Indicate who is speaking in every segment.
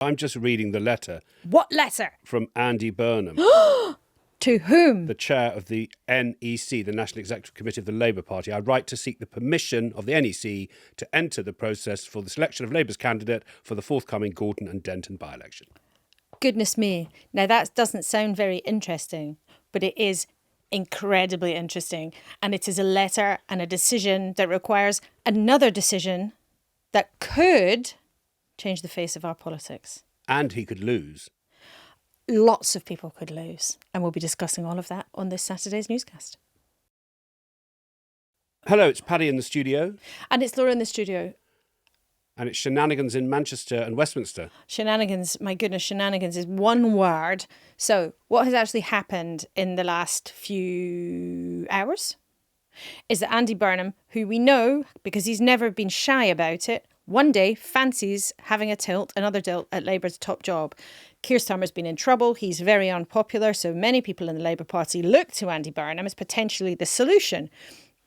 Speaker 1: I'm just reading the letter.
Speaker 2: What letter?
Speaker 1: From Andy Burnham.
Speaker 2: To whom?
Speaker 1: The chair of the NEC, the National Executive Committee of the Labour Party. I write to seek the permission of the NEC to enter the process for the selection of Labour's candidate for the forthcoming Gorton and Denton by-election.
Speaker 2: Goodness me. Now, that doesn't sound very interesting, but it is incredibly interesting. And it is a letter and a decision that requires another decision that could change the face of our politics.
Speaker 1: And he could lose.
Speaker 2: Lots of people could lose. And we'll be discussing all of that on this Saturday's newscast.
Speaker 1: Hello, it's Paddy in the studio.
Speaker 2: And it's Laura in the studio.
Speaker 1: And it's shenanigans in Manchester and Westminster.
Speaker 2: Shenanigans, my goodness, shenanigans is one word. So what has actually happened in the last few hours is that Andy Burnham, who we know, because he's never been shy about it, one day fancies having another tilt at Labour's top job. Keir Starmer's been in trouble. He's very unpopular. So many people in the Labour Party look to Andy Burnham as potentially the solution.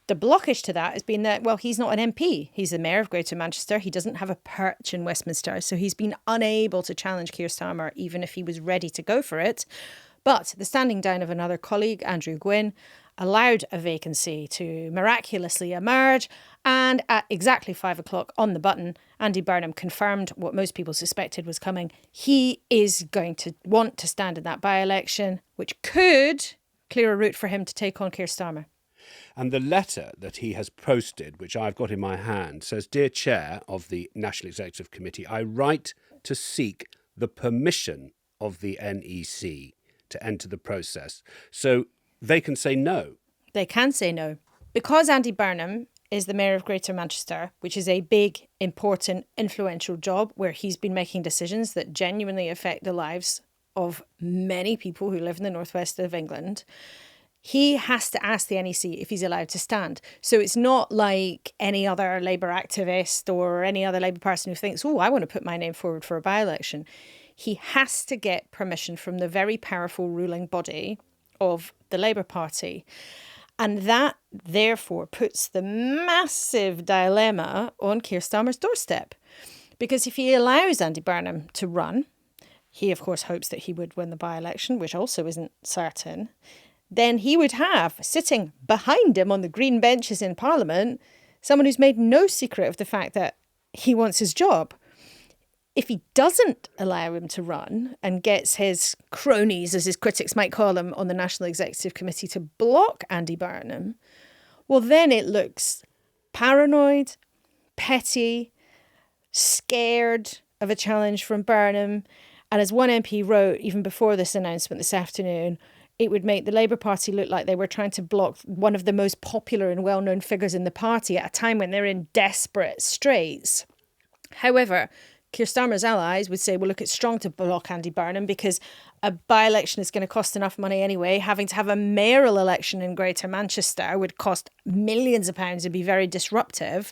Speaker 2: The blockage to that has been that, well, he's not an MP. He's the mayor of Greater Manchester. He doesn't have a perch in Westminster. So he's been unable to challenge Keir Starmer, even if he was ready to go for it. But the standing down of another colleague, Andrew Gwynn, allowed a vacancy to miraculously emerge. And at exactly 5 o'clock on the button, Andy Burnham confirmed what most people suspected was coming. He is going to want to stand in that by-election, which could clear a route for him to take on Keir Starmer.
Speaker 1: And the letter that he has posted, which I've got in my hand, says, Dear Chair of the National Executive Committee, I write to seek the permission of the NEC to enter the process. So they can say no.
Speaker 2: They can say no. Because Andy Burnham is the mayor of Greater Manchester, which is a big, important, influential job where he's been making decisions that genuinely affect the lives of many people who live in the northwest of England, he has to ask the NEC if he's allowed to stand. So it's not like any other Labour activist or any other Labour person who thinks, I want to put my name forward for a by-election. He has to get permission from the very powerful ruling body of the Labour Party. And that, therefore, puts the massive dilemma on Keir Starmer's doorstep. Because if he allows Andy Burnham to run, he, of course, hopes that he would win the by-election, which also isn't certain, then he would have, sitting behind him on the green benches in Parliament, someone who's made no secret of the fact that he wants his job. If he doesn't allow him to run and gets his cronies, as his critics might call them, on the National Executive Committee to block Andy Burnham, well, then it looks paranoid, petty, scared of a challenge from Burnham. And as one MP wrote, even before this announcement this afternoon, it would make the Labour Party look like they were trying to block one of the most popular and well-known figures in the party at a time when they're in desperate straits. However, Keir Starmer's allies would say, well, look, it's strong to block Andy Burnham because a by-election is going to cost enough money anyway. Having to have a mayoral election in Greater Manchester would cost millions of pounds and be very disruptive.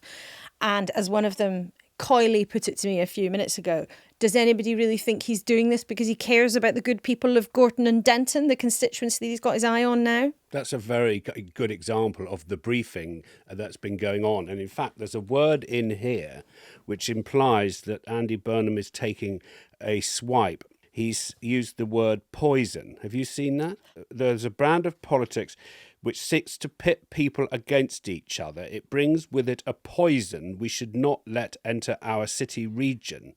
Speaker 2: And as one of them coyly put it to me a few minutes ago, does anybody really think he's doing this because he cares about the good people of Gorton and Denton, the constituency that he's got his eye on now?
Speaker 1: That's a very good example of the briefing that's been going on. And in fact, there's a word in here which implies that Andy Burnham is taking a swipe. He's used the word poison. Have you seen that? There's a brand of politics which seeks to pit people against each other. It brings with it a poison we should not let enter our city region.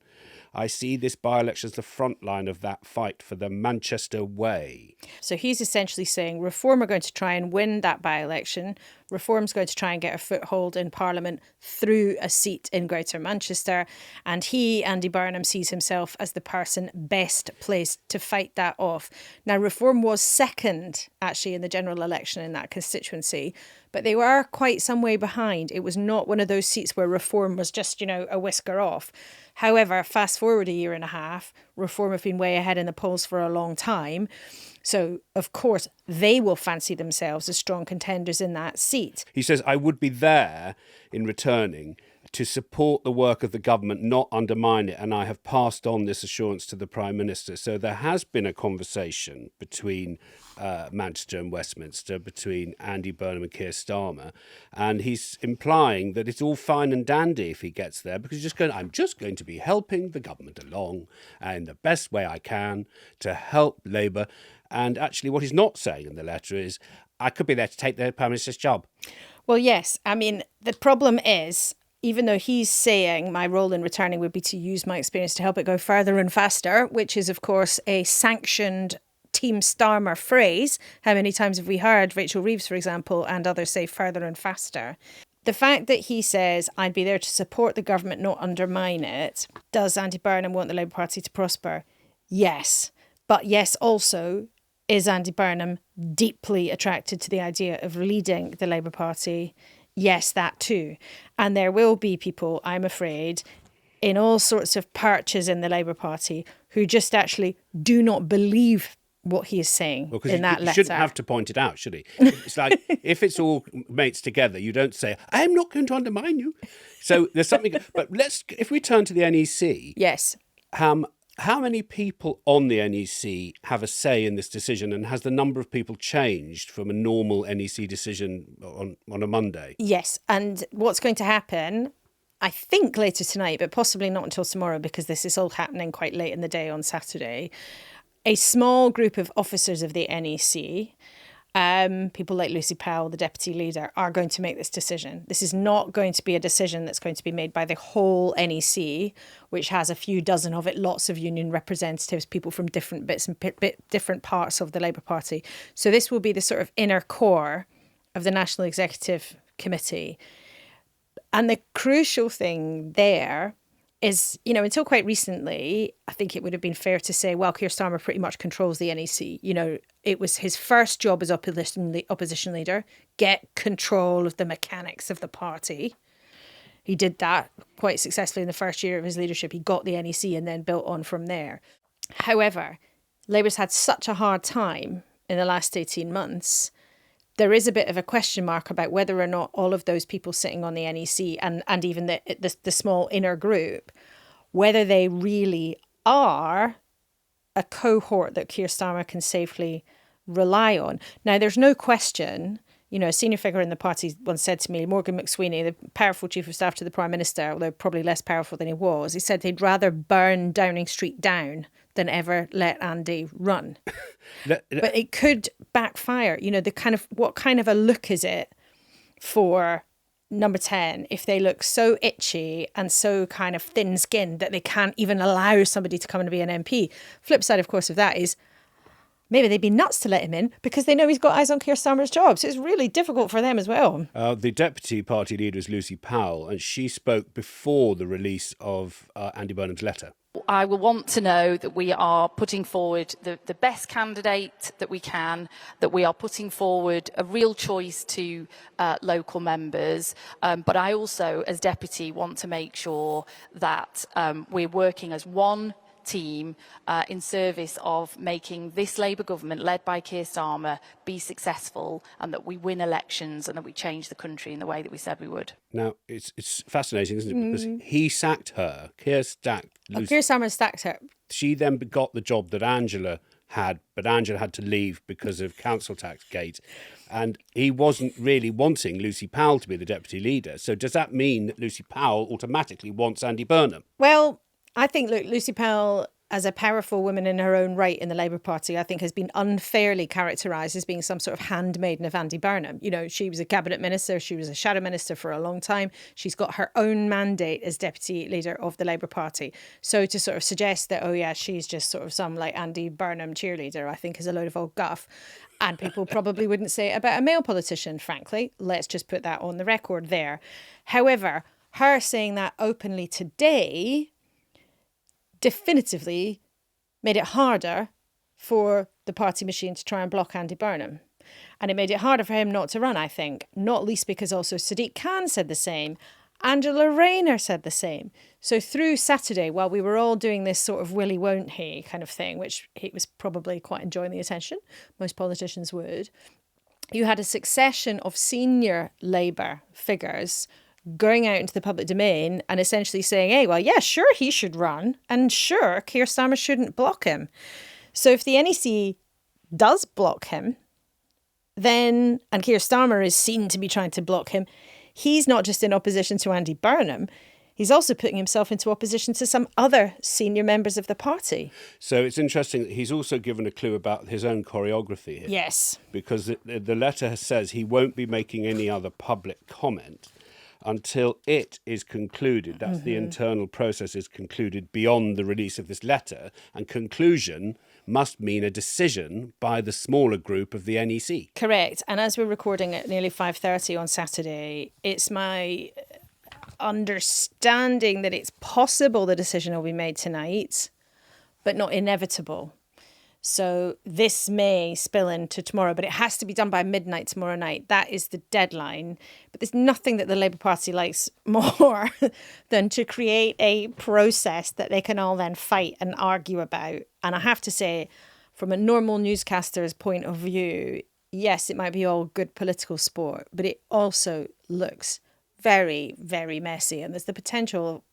Speaker 1: I see this by-election as the front line of that fight for the Manchester way.
Speaker 2: So he's essentially saying Reform are going to try and win that by-election. Reform's going to try and get a foothold in Parliament through a seat in Greater Manchester. And he, Andy Burnham, sees himself as the person best placed to fight that off. Now, Reform was second, actually, in the general election in that constituency, but they were quite some way behind. It was not one of those seats where Reform was just, a whisker off. However, fast forward a year and a half, Reform have been way ahead in the polls for a long time. So, of course, they will fancy themselves as strong contenders in that seat.
Speaker 1: He says, I would be there in returning to support the work of the government, not undermine it. And I have passed on this assurance to the Prime Minister. So there has been a conversation between Manchester and Westminster, between Andy Burnham and Keir Starmer. And he's implying that it's all fine and dandy if he gets there, because I'm just going to be helping the government along in the best way I can to help Labour. And actually what he's not saying in the letter is, I could be there to take the Prime Minister's job.
Speaker 2: Well, yes. I mean, the problem is, even though he's saying my role in returning would be to use my experience to help it go further and faster, which is, of course, a sanctioned Team Starmer phrase. How many times have we heard Rachel Reeves, for example, and others say further and faster? The fact that he says, I'd be there to support the government, not undermine it. Does Andy Burnham want the Labour Party to prosper? Yes. But yes, also, is Andy Burnham deeply attracted to the idea of leading the Labour Party? Yes, that too. And there will be people, I'm afraid, in all sorts of perches in the Labour Party who just actually do not believe what he is saying in that letter.
Speaker 1: You shouldn't have to point it out, should he? It's like, if it's all mates together, you don't say, I'm not going to undermine you. So there's something... But if we turn to the NEC...
Speaker 2: Yes.
Speaker 1: How many people on the NEC have a say in this decision, and has the number of people changed from a normal NEC decision on a Monday?
Speaker 2: Yes, and what's going to happen, I think later tonight, but possibly not until tomorrow, because this is all happening quite late in the day on Saturday, a small group of officers of the NEC, people like Lucy Powell, the deputy leader, are going to make this decision. This is not going to be a decision that's going to be made by the whole NEC, which has a few dozen of it, lots of union representatives, people from different bits and different parts of the Labour Party. So this will be the sort of inner core of the National Executive Committee. And the crucial thing there is, until quite recently, I think it would have been fair to say, well, Keir Starmer pretty much controls the NEC. It was his first job as opposition leader, get control of the mechanics of the party. He did that quite successfully in the first year of his leadership. He got the NEC and then built on from there. However, Labour's had such a hard time in the last 18 months. There is a bit of a question mark about whether or not all of those people sitting on the NEC and even the small inner group, whether they really are a cohort that Keir Starmer can safely rely on. Now, there's no question, a senior figure in the party once said to me, Morgan McSweeney, the powerful chief of staff to the Prime Minister, although probably less powerful than he was, he said they'd rather burn Downing Street down than ever let Andy run. But it could backfire. What kind of a look is it for number 10 if they look so itchy and so kind of thin-skinned that they can't even allow somebody to come and be an MP? Flip side, of course, of that is maybe they'd be nuts to let him in because they know he's got eyes on Keir Starmer's job. So it's really difficult for them as well.
Speaker 1: The deputy party leader is Lucy Powell, and she spoke before the release of Andy Burnham's letter.
Speaker 3: I will want to know that we are putting forward the best candidate that we can, that we are putting forward a real choice to local members. But I also, as deputy, want to make sure that we're working as one team in service of making this Labour government, led by Keir Starmer, be successful, and that we win elections and that we change the country in the way that we said we would.
Speaker 1: Now, it's fascinating, isn't it? Because he sacked her. Keir
Speaker 2: Starmer sacked her.
Speaker 1: She then got the job that Angela had, but Angela had to leave because of council tax gate. And he wasn't really wanting Lucy Powell to be the deputy leader. So does that mean that Lucy Powell automatically wants Andy Burnham?
Speaker 2: Well, I think, Lucy Powell, as a powerful woman in her own right in the Labour Party, I think has been unfairly characterised as being some sort of handmaiden of Andy Burnham. She was a cabinet minister. She was a shadow minister for a long time. She's got her own mandate as deputy leader of the Labour Party. So to sort of suggest that, she's just sort of some like Andy Burnham cheerleader, I think is a load of old guff. And people probably wouldn't say it about a male politician, frankly. Let's just put that on the record there. However, her saying that openly today definitively made it harder for the party machine to try and block Andy Burnham. And it made it harder for him not to run, I think, not least because also Sadiq Khan said the same. Angela Rayner said the same. So through Saturday, while we were all doing this sort of willy won't he kind of thing, which he was probably quite enjoying the attention, most politicians would, you had a succession of senior Labour figures going out into the public domain and essentially saying, hey, well, yeah, sure, he should run. And sure, Keir Starmer shouldn't block him. So if the NEC does block him, then, and Keir Starmer is seen to be trying to block him, he's not just in opposition to Andy Burnham, he's also putting himself into opposition to some other senior members of the party.
Speaker 1: So it's interesting that he's also given a clue about his own choreography here.
Speaker 2: Yes.
Speaker 1: Because the letter says he won't be making any other public comment until it is concluded. That's the internal process is concluded beyond the release of this letter. And conclusion must mean a decision by the smaller group of the NEC.
Speaker 2: Correct. And as we're recording at nearly 5:30 on Saturday, it's my understanding that it's possible the decision will be made tonight, but not inevitable. So this may spill into tomorrow, but it has to be done by midnight tomorrow night. That is the deadline. But there's nothing that the Labour Party likes more than to create a process that they can all then fight and argue about. And I have to say, from a normal newscaster's point of view, yes, it might be all good political sport, but it also looks very, very messy. And there's the potential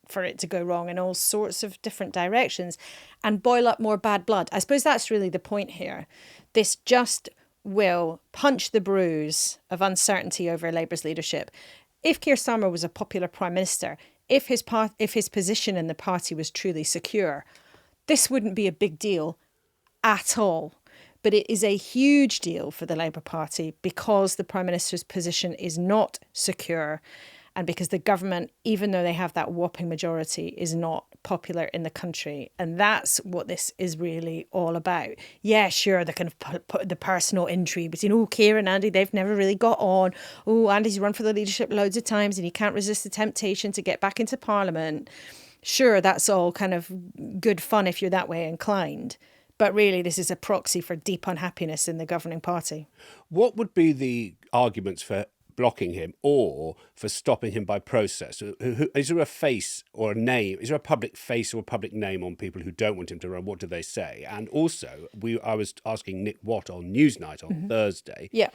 Speaker 2: for it to go wrong in all sorts of different directions and boil up more bad blood. I suppose that's really the point here. This just will punch the bruise of uncertainty over Labour's leadership. If Keir Starmer was a popular prime minister, if his position in the party was truly secure, this wouldn't be a big deal at all. But it is a huge deal for the Labour Party because the Prime Minister's position is not secure and because the government, even though they have that whopping majority, is not popular in the country. And that's what this is really all about. Yeah, sure, they can put the personal intrigue between, Keir and Andy, they've never really got on. Andy's run for the leadership loads of times and he can't resist the temptation to get back into Parliament. Sure, that's all kind of good fun if you're that way inclined. But really, this is a proxy for deep unhappiness in the governing party.
Speaker 1: What would be the arguments for blocking him or for stopping him by process? Is there a face or a name? Is there a public face or a public name on people who don't want him to run? What do they say? And also, I was asking Nick Watt on Newsnight on Thursday.
Speaker 2: Yeah.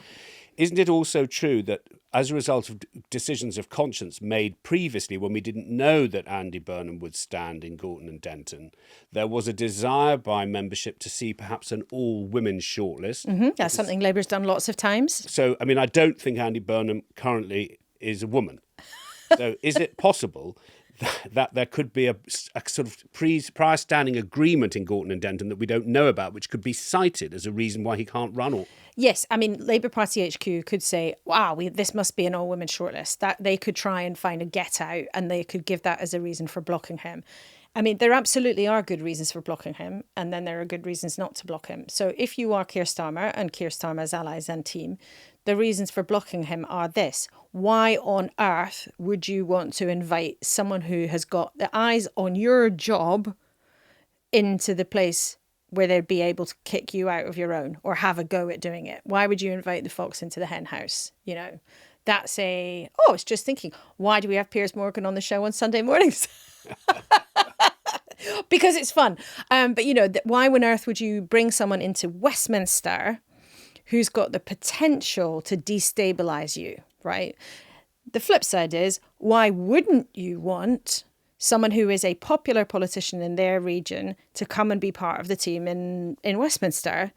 Speaker 1: Isn't it also true that as a result of decisions of conscience made previously when we didn't know that Andy Burnham would stand in Gorton and Denton, there was a desire by membership to see perhaps an all-women shortlist?
Speaker 2: That's something Labour's done lots of times.
Speaker 1: So, I mean, I don't think Andy Burnham currently is a woman. So is it possible that there could be a sort of prior standing agreement in Gorton and Denton that we don't know about, which could be cited as a reason why he can't run?
Speaker 2: Yes, I mean, Labour Party HQ could say, wow, this must be an all-women shortlist. That they could try and find a get-out and they could give that as a reason for blocking him. I mean, there absolutely are good reasons for blocking him, and then there are good reasons not to block him. So if you are Keir Starmer and Keir Starmer's allies and team, the reasons for blocking him are this. Why on earth would you want to invite someone who has got the eyes on your job into the place where they'd be able to kick you out of your own or have a go at doing it? Why would you invite the fox into the hen house? You know, that's it's just thinking, why do we have Piers Morgan on the show on Sunday mornings? Because it's fun. But, why on earth would you bring someone into Westminster who's got the potential to destabilise you, right? The flip side is, why wouldn't you want someone who is a popular politician in their region to come and be part of the team in Westminster?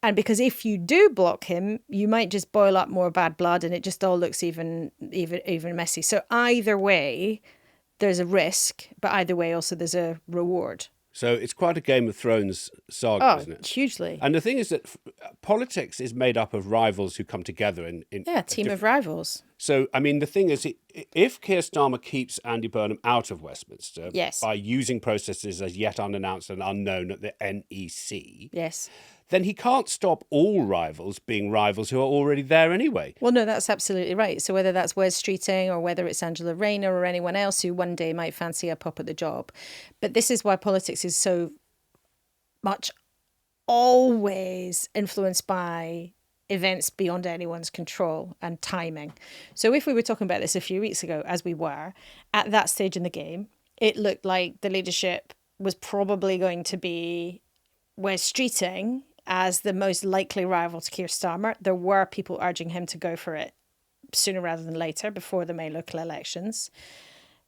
Speaker 2: And because if you do block him, you might just boil up more bad blood and it just all looks even messy. So either way, there's a risk, but either way also there's a reward.
Speaker 1: So it's quite a Game of Thrones saga, isn't it?
Speaker 2: Hugely.
Speaker 1: And the thing is that politics is made up of rivals who come together in
Speaker 2: team of rivals.
Speaker 1: So, I mean, the thing is, if Keir Starmer keeps Andy Burnham out of Westminster by using processes as yet unannounced and unknown at the NEC, then he can't stop all rivals being rivals who are already there anyway.
Speaker 2: Well, no, that's absolutely right. So whether that's Wes Streeting or whether it's Angela Rayner or anyone else who one day might fancy a pop at the job. But this is why politics is so much always influenced by events beyond anyone's control and timing. So if we were talking about this a few weeks ago, as we were, at that stage in the game, it looked like the leadership was probably going to be Wes Streeting as the most likely rival to Keir Starmer. There were people urging him to go for it sooner rather than later, before the May local elections.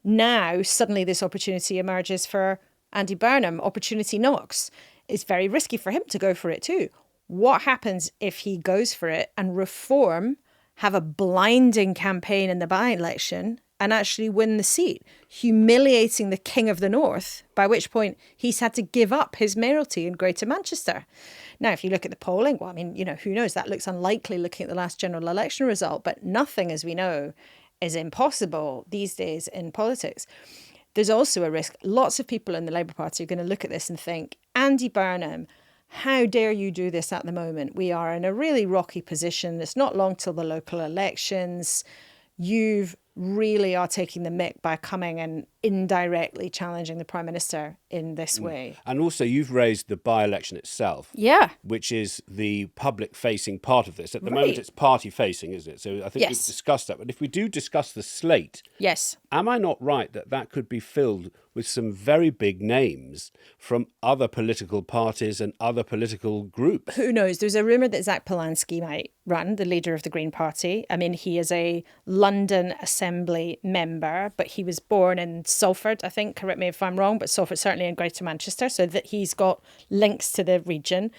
Speaker 2: Now, suddenly this opportunity emerges for Andy Burnham. Opportunity knocks. It's very risky for him to go for it too. What happens if he goes for it and Reform have a blinding campaign in the by-election and actually win the seat, humiliating the King of the North, by which point he's had to give up his mayoralty in Greater Manchester? Now, if you look at the polling, well, I mean, who knows? That looks unlikely looking at the last general election result, but nothing, as we know, is impossible these days in politics. There's also a risk. Lots of people in the Labour Party are going to look at this and think, Andy Burnham, how dare you do this at the moment? We are in a really rocky position. It's not long till the local elections. You've really are taking the mick by coming and indirectly challenging the Prime Minister in this way.
Speaker 1: And also you've raised the by-election itself, which is the public-facing part of this. At the moment it's party-facing, isn't it? So I think we've discussed that. But if we do discuss the slate, am I not right that that could be filled with some very big names from other political parties and other political groups?
Speaker 2: Who knows? There's a rumour that Zach Polanski might run, the leader of the Green Party. I mean, he is a London Assembly member, but he was born in Salford, I think, correct me if I'm wrong, but Salford certainly in Greater Manchester, so that he's got links to the region.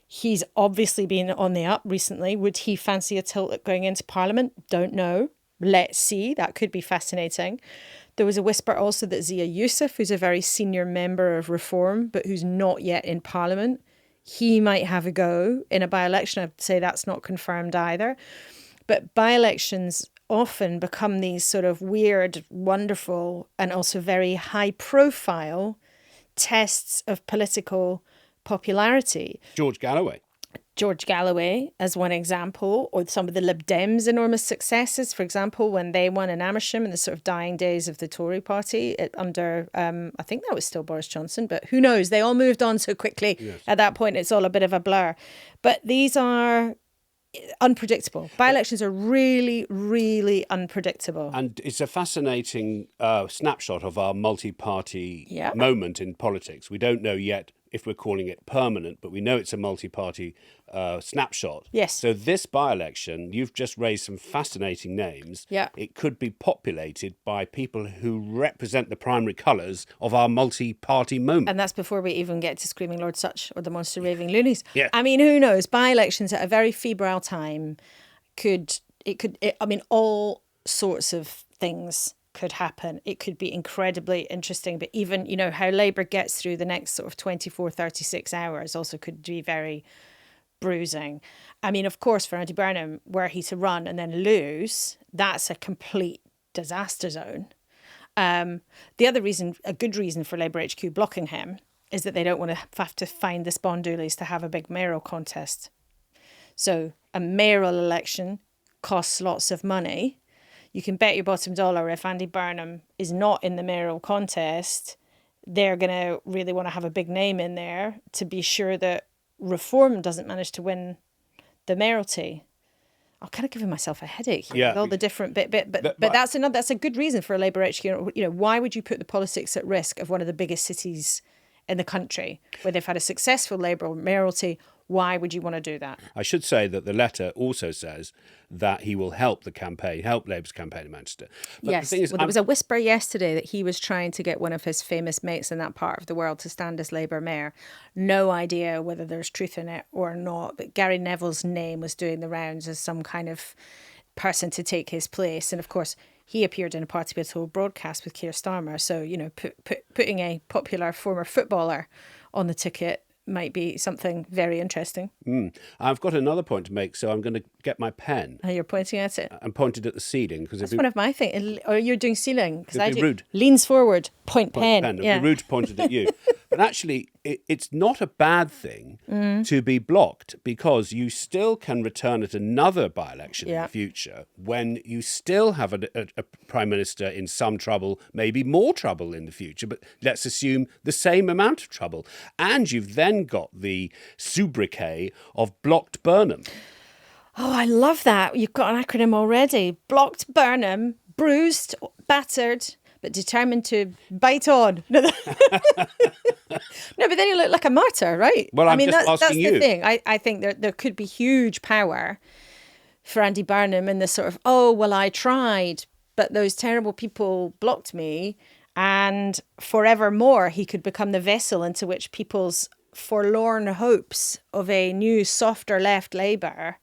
Speaker 2: He's obviously been on the up recently. Would he fancy a tilt at going into Parliament? Don't know. Let's see. That could be fascinating. There was a whisper also that Zia Youssef, who's a very senior member of Reform, but who's not yet in Parliament, he might have a go in a by-election. I'd say that's not confirmed either. But by-elections often become these sort of weird, wonderful, and also very high-profile tests of political popularity.
Speaker 1: George Galloway, as one example, or some of the Lib Dems' enormous successes. For example, when they won in Amersham in the sort of dying days of the Tory party under, I think that was still Boris Johnson, but who knows? They all moved on so quickly. Yes. At that point, it's all a bit of a blur. But these are unpredictable. By-elections are really, really unpredictable. And it's a fascinating snapshot of our multi-party moment in politics. We don't know yet if we're calling it permanent, but we know it's a multi-party snapshot.
Speaker 2: Yes.
Speaker 1: So this by-election, you've just raised some fascinating names.
Speaker 2: Yeah.
Speaker 1: It could be populated by people who represent the primary colours of our multi-party moment.
Speaker 2: And that's before we even get to Screaming Lord Sutch or the Monster Raving Loonies.
Speaker 1: Yeah.
Speaker 2: I mean, who knows? By-elections at a very febrile time all sorts of things could happen. It could be incredibly interesting, but even, how Labour gets through the next sort of 24, 36 hours also could be very bruising. I mean, of course, for Andy Burnham, were he to run and then lose, that's a complete disaster zone. The other reason, a good reason for Labour HQ blocking him, is that they don't want to have to find the Spondoolies to have a big mayoral contest. So a mayoral election costs lots of money. You can bet your bottom dollar if Andy Burnham is not in the mayoral contest, they're going to really want to have a big name in there to be sure that Reform doesn't manage to win the mayoralty. I'm kind of giving myself a headache here with all the different but that's a good reason for a Labour HQ. Why would you put the politics at risk of one of the biggest cities in the country where they've had a successful Labour mayoralty? Why would you want to do that?
Speaker 1: I should say that the letter also says that he will help Labour's campaign in Manchester. But
Speaker 2: yes,
Speaker 1: the thing is,
Speaker 2: there was a whisper yesterday that he was trying to get one of his famous mates in that part of the world to stand as Labour mayor. No idea whether there's truth in it or not, but Gary Neville's name was doing the rounds as some kind of person to take his place. And of course, he appeared in a Party Political broadcast with Keir Starmer. So, putting a popular former footballer on the ticket might be something very interesting.
Speaker 1: I've got another point to make, so I'm going to get my pen.
Speaker 2: Oh, you're pointing at it?
Speaker 1: I'm pointed at the ceiling.
Speaker 2: That's one of my things. Or you're doing ceiling. Because I do.
Speaker 1: Rude.
Speaker 2: Leans forward, point pen.
Speaker 1: It'd be rude pointed at you. But actually, it's not a bad thing to be blocked, because you still can return at another by-election in the future when you still have a Prime Minister in some trouble, maybe more trouble in the future, but let's assume the same amount of trouble. And you've then got the sobriquet of Blocked Burnham.
Speaker 2: Oh, I love that. You've got an acronym already. Blocked Burnham, bruised, battered, but determined to bite on. No, but then you look like a martyr, right?
Speaker 1: Well, I'm just asking
Speaker 2: that's
Speaker 1: you.
Speaker 2: The thing. I think there could be huge power for Andy Burnham in the sort of, oh, well, I tried, but those terrible people blocked me. And forevermore, he could become the vessel into which people's forlorn hopes of a new, softer left Labour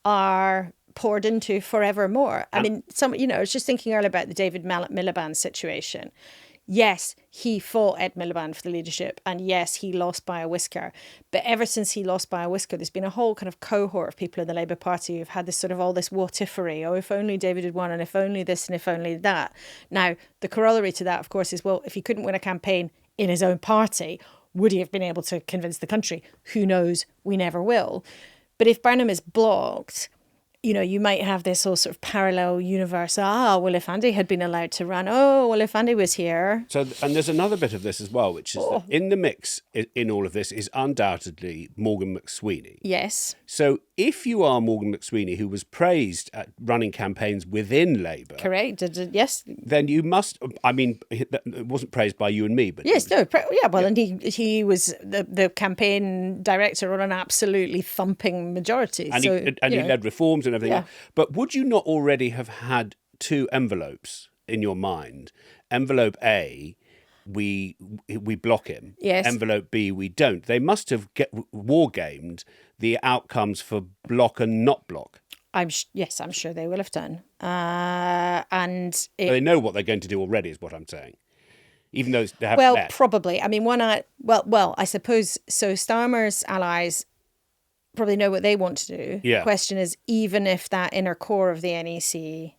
Speaker 2: are poured into forevermore. I mean, I was just thinking earlier about the David Miliband situation. Yes, he fought Ed Miliband for the leadership, and yes, he lost by a whisker. But ever since he lost by a whisker, there's been a whole kind of cohort of people in the Labour Party who've had this sort of all this what-ifery. Oh, if only David had won, and if only this, and if only that. Now, the corollary to that, of course, is, well, if he couldn't win a campaign in his own party, would he have been able to convince the country? Who knows? We never will. But if Burnham is blocked, you might have this whole sort of parallel universe. Well, if Andy had been allowed to run, well, if Andy was here.
Speaker 1: So, and there's another bit of this as well, which is that in the mix in all of this is undoubtedly Morgan McSweeney.
Speaker 2: Yes.
Speaker 1: So if you are Morgan McSweeney, who was praised at running campaigns within Labour.
Speaker 2: Correct. Yes.
Speaker 1: Then you must, it wasn't praised by you and me, but.
Speaker 2: Yes, and he was the campaign director on an absolutely thumping majority.
Speaker 1: And he led reforms and everything else. But would you not already have had two envelopes in your mind? Envelope A, we block him.
Speaker 2: Yes.
Speaker 1: Envelope B, we don't. They must have war-gamed the outcomes for block and not block.
Speaker 2: I'm sure they will have done.
Speaker 1: They know what they're going to do already, is what I'm saying. Even though they haven't met.
Speaker 2: Probably. I mean, I suppose so. Starmer's allies probably know what they want to do.
Speaker 1: Yeah.
Speaker 2: The question is, even if that inner core of the NEC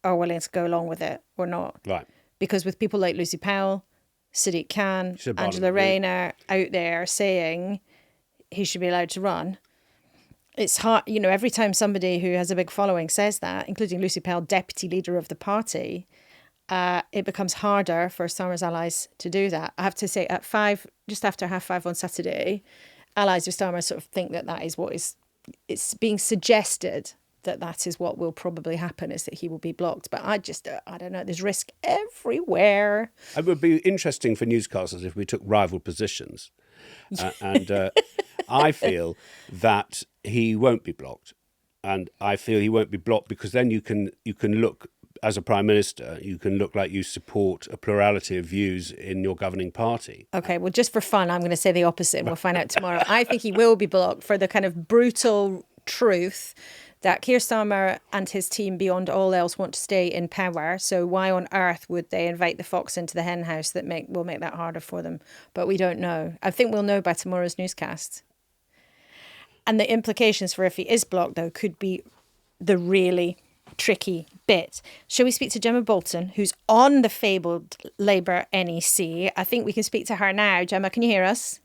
Speaker 2: are willing to go along with it or not.
Speaker 1: Right.
Speaker 2: Because with people like Lucy Powell, Sadiq Khan, Angela Rayner out there saying he should be allowed to run, it's hard, every time somebody who has a big following says that, including Lucy Powell, deputy leader of the party, it becomes harder for Starmer's allies to do that. I have to say, at 5, just after 5:30 on Saturday, allies of Starmer sort of think that is what it's being suggested that is what will probably happen, is that he will be blocked. But I don't know, there's risk everywhere.
Speaker 1: It would be interesting for newscasters if we took rival positions. And I feel that he won't be blocked. And I feel he won't be blocked because then you can look, as a Prime Minister, you can look like you support a plurality of views in your governing party.
Speaker 2: Okay, well, just for fun, I'm going to say the opposite, and we'll find out tomorrow. I think he will be blocked for the kind of brutal truth that Keir Starmer and his team, beyond all else, want to stay in power. So why on earth would they invite the fox into the hen house that will make that harder for them? But we don't know. I think we'll know by tomorrow's newscast. And the implications for if he is blocked, though, could be the really tricky bit. Shall we speak to Gemma Bolton, who's on the fabled Labour NEC? I think we can speak to her now. Gemma, can you hear us?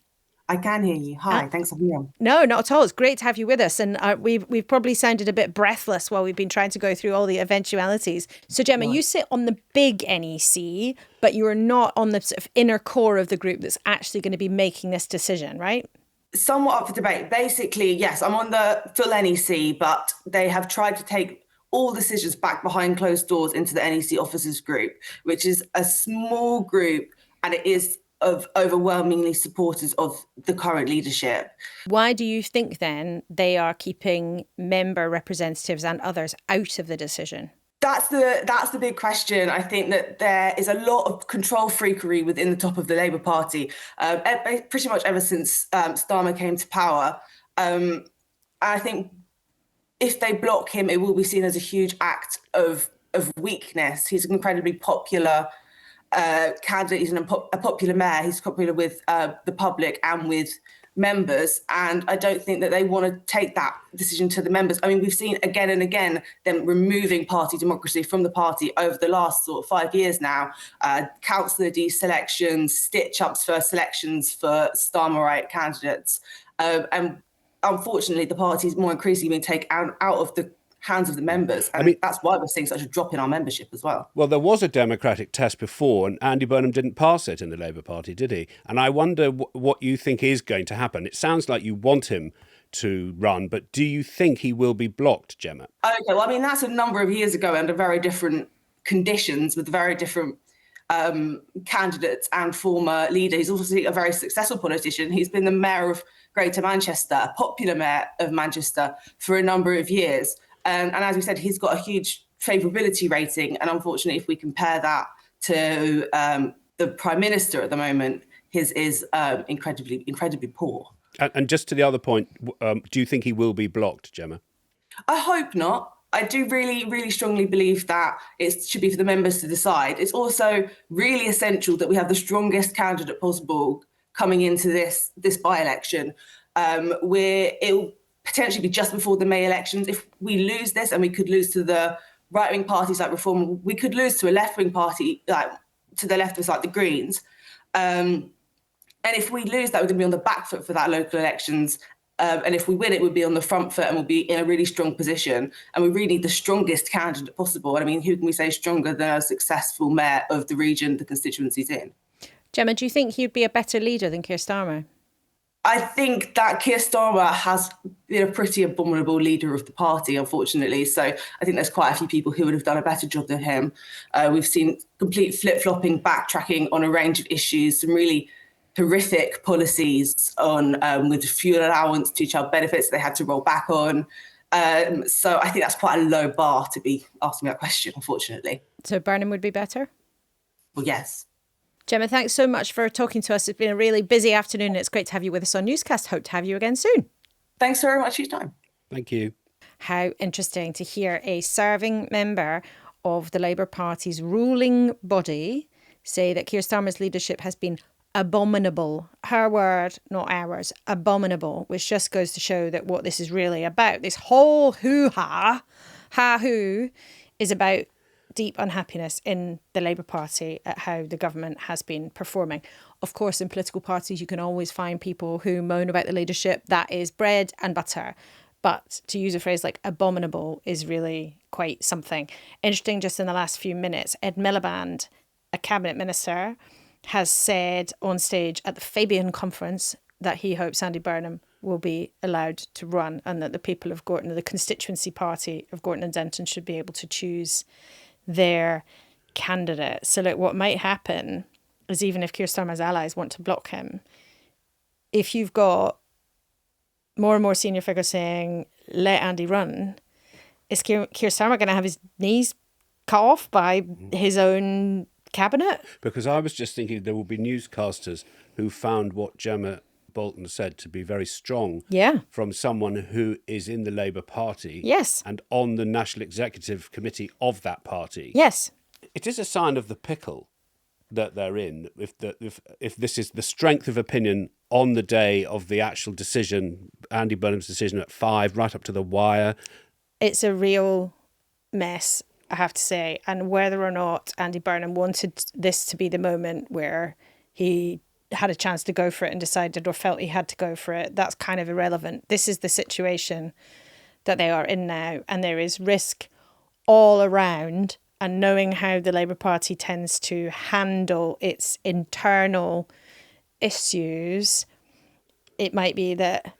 Speaker 4: I can hear you. Hi, thanks for being on.
Speaker 2: No, not at all. It's great to have you with us. And we've probably sounded a bit breathless while we've been trying to go through all the eventualities. So, Gemma, you sit on the big NEC, but you are not on the sort of inner core of the group that's actually going to be making this decision, right?
Speaker 4: Somewhat up for debate. Basically, yes, I'm on the full NEC, but they have tried to take all decisions back behind closed doors into the NEC officers group, which is a small group, and it is of overwhelmingly supporters of the current leadership.
Speaker 2: Why do you think then they are keeping member representatives and others out of the decision?
Speaker 4: That's the big question. I think that there is a lot of control freakery within the top of the Labour Party, pretty much ever since Starmer came to power. I think if they block him, it will be seen as a huge act of weakness. He's an incredibly popular candidate. He's a popular mayor. He's popular with the public and with members. And I don't think that they want to take that decision to the members. I mean, we've seen again and again them removing party democracy from the party over the last sort of 5 years now. Councillor deselections, stitch-ups for selections for Starmerite candidates. And unfortunately, the party is more increasingly being taken out of the hands of the members. And that's why we're seeing such a drop in our membership as well.
Speaker 1: Well, there was a democratic test before, and Andy Burnham didn't pass it in the Labour Party, did he? And I wonder what you think is going to happen. It sounds like you want him to run, but do you think he will be blocked, Gemma?
Speaker 4: Okay, well, I mean, that's a number of years ago under very different conditions with very different candidates and former leader. He's also a very successful politician. He's been the mayor of Greater Manchester, a popular mayor of Manchester for a number of years. And as we said, he's got a huge favourability rating. And unfortunately, if we compare that to the Prime Minister at the moment, his is incredibly poor.
Speaker 1: And just to the other point, do you think he will be blocked, Gemma?
Speaker 4: I hope not. I do really, really strongly believe that it should be for the members to decide. It's also really essential that we have the strongest candidate possible coming into this by-election, where it will potentially be just before the May elections. If we lose this, and we could lose to the right-wing parties like Reform, we could lose to a left-wing party like to the left of like the Greens. And if we lose that, we're going to be on the back foot for that local elections. And if we win it, we'll be on the front foot and we'll be in a really strong position. And we really need the strongest candidate possible. And I mean, who can we say stronger than a successful mayor of the region the constituency's in?
Speaker 2: Gemma, do you think he'd be a better leader than Keir Starmer?
Speaker 4: I think that Keir Starmer has been a pretty abominable leader of the party, unfortunately. So I think there's quite a few people who would have done a better job than him. We've seen complete flip-flopping, backtracking on a range of issues, some really horrific policies on with fuel allowance to child benefits they had to roll back on. So I think that's quite a low bar to be asking that question, unfortunately.
Speaker 2: So Burnham would be better?
Speaker 4: Well, yes.
Speaker 2: Gemma, thanks so much for talking to us. It's been a really busy afternoon. It's great to have you with us on Newscast. Hope to have you again soon.
Speaker 4: Thanks very much for your time.
Speaker 1: Thank you.
Speaker 2: How interesting to hear a serving member of the Labour Party's ruling body say that Keir Starmer's leadership has been abominable. Her word, not ours. Abominable, which just goes to show that what this is really about, this whole hoo-ha, ha-hoo, is about deep unhappiness in the Labour Party at how the government has been performing. Of course, in political parties, you can always find people who moan about the leadership. That is bread and butter. But to use a phrase like abominable is really quite something. Interesting, just in the last few minutes, Ed Miliband, a cabinet minister, has said on stage at the Fabian conference that he hopes Andy Burnham will be allowed to run and that the people of Gorton, the constituency party of Gorton and Denton, should be able to choose their candidate. So look, what might happen is even if Keir Starmer's allies want to block him, if you've got more and more senior figures saying, let Andy run, is Keir Starmer going to have his knees cut off by his own cabinet?
Speaker 1: Because I was just thinking there will be newscasters who found what Gemma Bolton said to be very strong from someone who is in the Labour Party and on the National Executive Committee of that party.
Speaker 2: Yes.
Speaker 1: It is a sign of the pickle that they're in if this is the strength of opinion on the day of the actual decision, Andy Burnham's decision at 5, right up to the wire.
Speaker 2: It's a real mess, I have to say. And whether or not Andy Burnham wanted this to be the moment where he had a chance to go for it and decided or felt he had to go for it, that's kind of irrelevant. This is the situation that they are in now, and there is risk all around. And knowing how the Labour Party tends to handle its internal issues, it might be that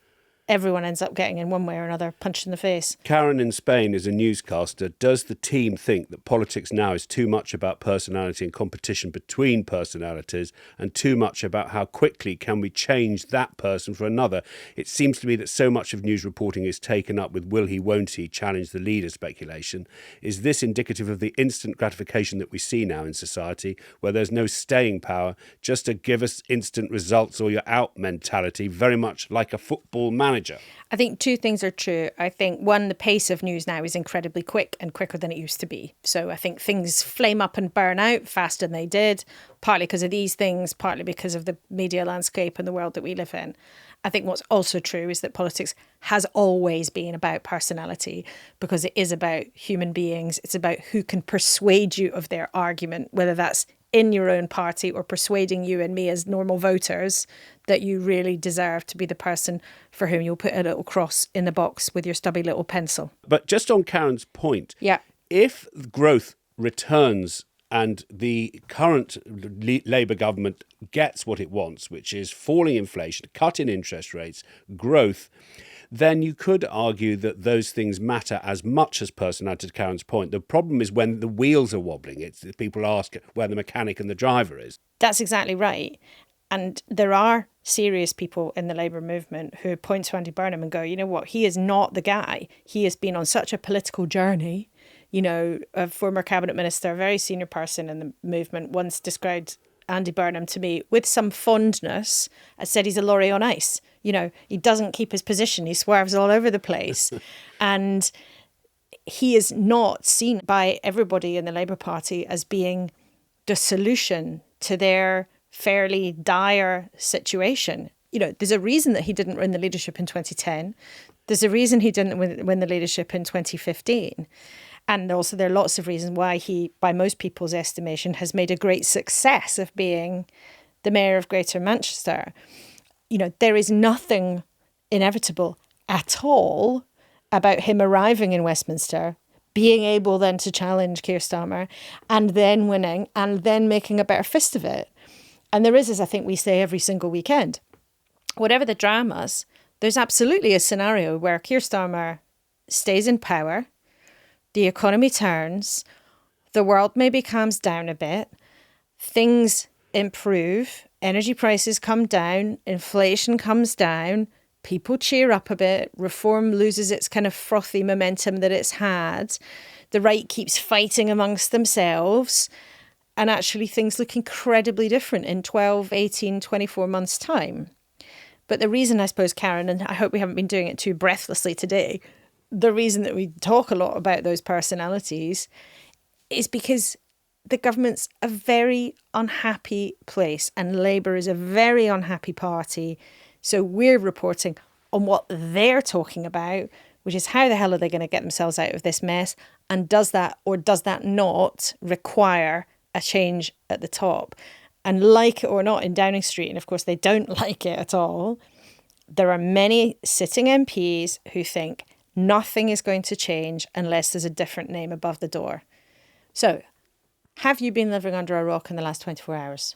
Speaker 2: everyone ends up getting, in one way or another, punched in the face.
Speaker 1: Karen in Spain is a newscaster. Does the team think that politics now is too much about personality and competition between personalities and too much about how quickly can we change that person for another? It seems to me that so much of news reporting is taken up with will he, won't he challenge the leader speculation. Is this indicative of the instant gratification that we see now in society, where there's no staying power, just a give us instant results or you're out mentality, very much like a football manager?
Speaker 2: I think two things are true. I think, one, the pace of news now is incredibly quick and quicker than it used to be. So I think things flame up and burn out faster than they did, partly because of these things, partly because of the media landscape and the world that we live in. I think what's also true is that politics has always been about personality, because it is about human beings. It's about who can persuade you of their argument, whether that's in your own party or persuading you and me as normal voters that you really deserve to be the person for whom you'll put a little cross in the box with your stubby little pencil.
Speaker 1: But just on Karen's point, if growth returns and the current Labour government gets what it wants, which is falling inflation, cut in interest rates, growth, then you could argue that those things matter as much as personality, to Karen's point. The problem is when the wheels are wobbling. It's people ask where the mechanic and the driver is.
Speaker 2: That's exactly right. And there are serious people in the Labour movement who point to Andy Burnham and go, you know what, he is not the guy. He has been on such a political journey. You know, a former cabinet minister, a very senior person in the movement, once described Andy Burnham to me with some fondness. I said he's a lorry on ice. You know, he doesn't keep his position. He swerves all over the place. And he is not seen by everybody in the Labour Party as being the solution to their fairly dire situation. You know, there's a reason that he didn't win the leadership in 2010. There's a reason he didn't win the leadership in 2015. And also there are lots of reasons why he, by most people's estimation, has made a great success of being the mayor of Greater Manchester. You know, there is nothing inevitable at all about him arriving in Westminster, being able then to challenge Keir Starmer and then winning and then making a better fist of it. And there is, as I think we say every single weekend, whatever the dramas, there's absolutely a scenario where Keir Starmer stays in power, the economy turns, the world maybe calms down a bit, things improve, energy prices come down, inflation comes down, people cheer up a bit, reform loses its kind of frothy momentum that it's had, the right keeps fighting amongst themselves, and actually things look incredibly different in 12, 18, 24 months' time. But the reason, I suppose, Karen, and I hope we haven't been doing it too breathlessly today, the reason that we talk a lot about those personalities is because the government's a very unhappy place and Labour is a very unhappy party. So we're reporting on what they're talking about, which is how the hell are they going to get themselves out of this mess? And does that or does that not require a change at the top? And like it or not in Downing Street, and of course they don't like it at all, there are many sitting MPs who think nothing is going to change unless there's a different name above the door. So, have you been living under a rock in the last 24 hours?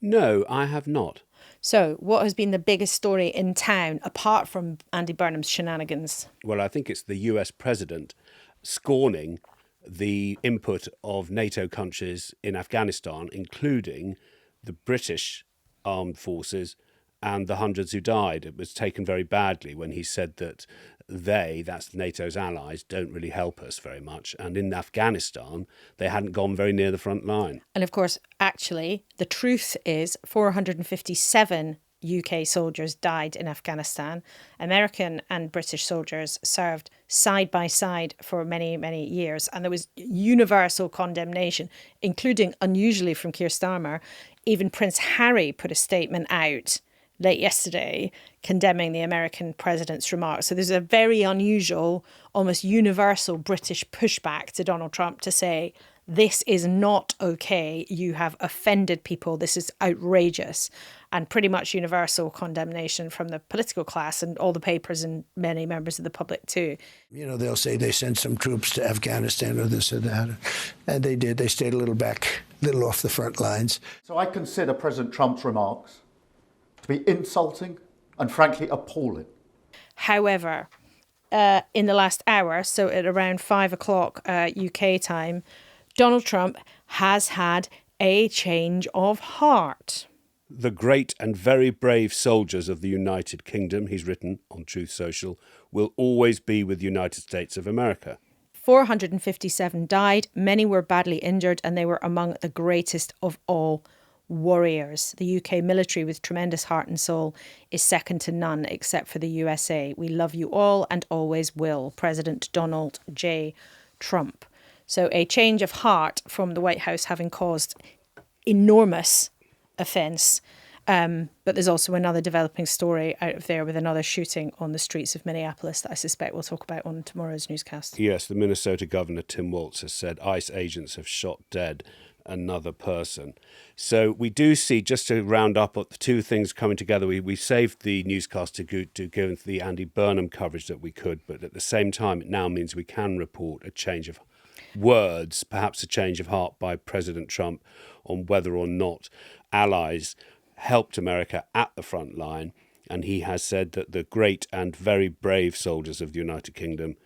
Speaker 1: No, I have not.
Speaker 2: So, what has been the biggest story in town, apart from Andy Burnham's shenanigans?
Speaker 1: Well, I think it's the US president scorning the input of NATO countries in Afghanistan, including the British armed forces and the hundreds who died. It was taken very badly when he said that they, that's NATO's allies, don't really help us very much. And in Afghanistan, they hadn't gone very near the front line.
Speaker 2: And of course, actually, the truth is 457 UK soldiers died in Afghanistan. American and British soldiers served side by side for many, many years. And there was universal condemnation, including, unusually from Keir Starmer. Even Prince Harry put a statement out late yesterday condemning the American president's remarks. So there's a very unusual, almost universal British pushback to Donald Trump to say, this is not okay. You have offended people. This is outrageous. And pretty much universal condemnation from the political class and all the papers and many members of the public too.
Speaker 5: You know, they'll say they sent some troops to Afghanistan or this or that. And they did. They stayed a little back, a little off the front lines.
Speaker 6: So I consider President Trump's remarks to be insulting and frankly appalling.
Speaker 2: However, in the last hour, so at around 5 o'clock UK time, Donald Trump has had a change of heart.
Speaker 1: The great and very brave soldiers of the United Kingdom, he's written on Truth Social, will always be with the United States of America.
Speaker 2: 457 died, many were badly injured, and they were among the greatest of all warriors. The UK military, with tremendous heart and soul, is second to none except for the USA. We love you all and always will. President Donald J. Trump. So a change of heart from the White House having caused enormous offence. But there's also another developing story out of there with another shooting on the streets of Minneapolis that I suspect we'll talk about on tomorrow's newscast.
Speaker 1: Yes, the Minnesota Governor Tim Walz has said ICE agents have shot dead another person. So we do see, just to round up the two things coming together, we saved the newscast to go into the Andy Burnham coverage that we could, but at the same time it now means we can report a change of words, perhaps a change of heart by President Trump on whether or not allies helped America at the front line. And he has said that the great and very brave soldiers of the United Kingdom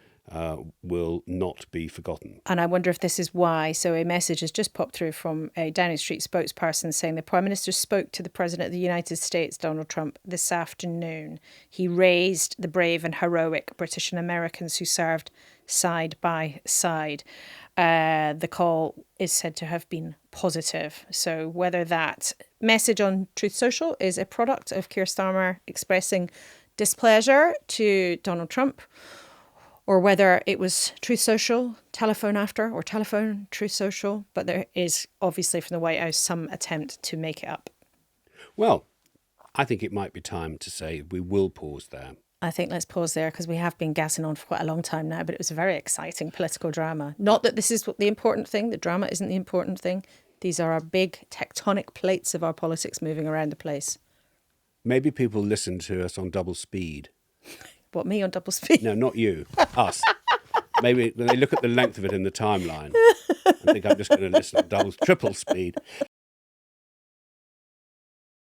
Speaker 1: will not be forgotten.
Speaker 2: And I wonder if this is why. So a message has just popped through from a Downing Street spokesperson saying the Prime Minister spoke to the President of the United States, Donald Trump, this afternoon. He raised the brave and heroic British and Americans who served side by side. The call is said to have been positive. So whether that message on Truth Social is a product of Keir Starmer expressing displeasure to Donald Trump, or whether it was Truth Social, telephone after, or telephone Truth Social, but there is obviously from the White House some attempt to make it up.
Speaker 1: Well, I think it might be time to say we will pause there.
Speaker 2: I think let's pause there because we have been gassing on for quite a long time now, but it was a very exciting political drama. Not that this is the important thing. The drama isn't the important thing. These are our big tectonic plates of our politics moving around the place.
Speaker 1: Maybe people listen to us on double speed.
Speaker 2: What, me on double speed?
Speaker 1: No, not you. Us. Maybe when they look at the length of it in the timeline, I think I'm just going to listen on triple speed.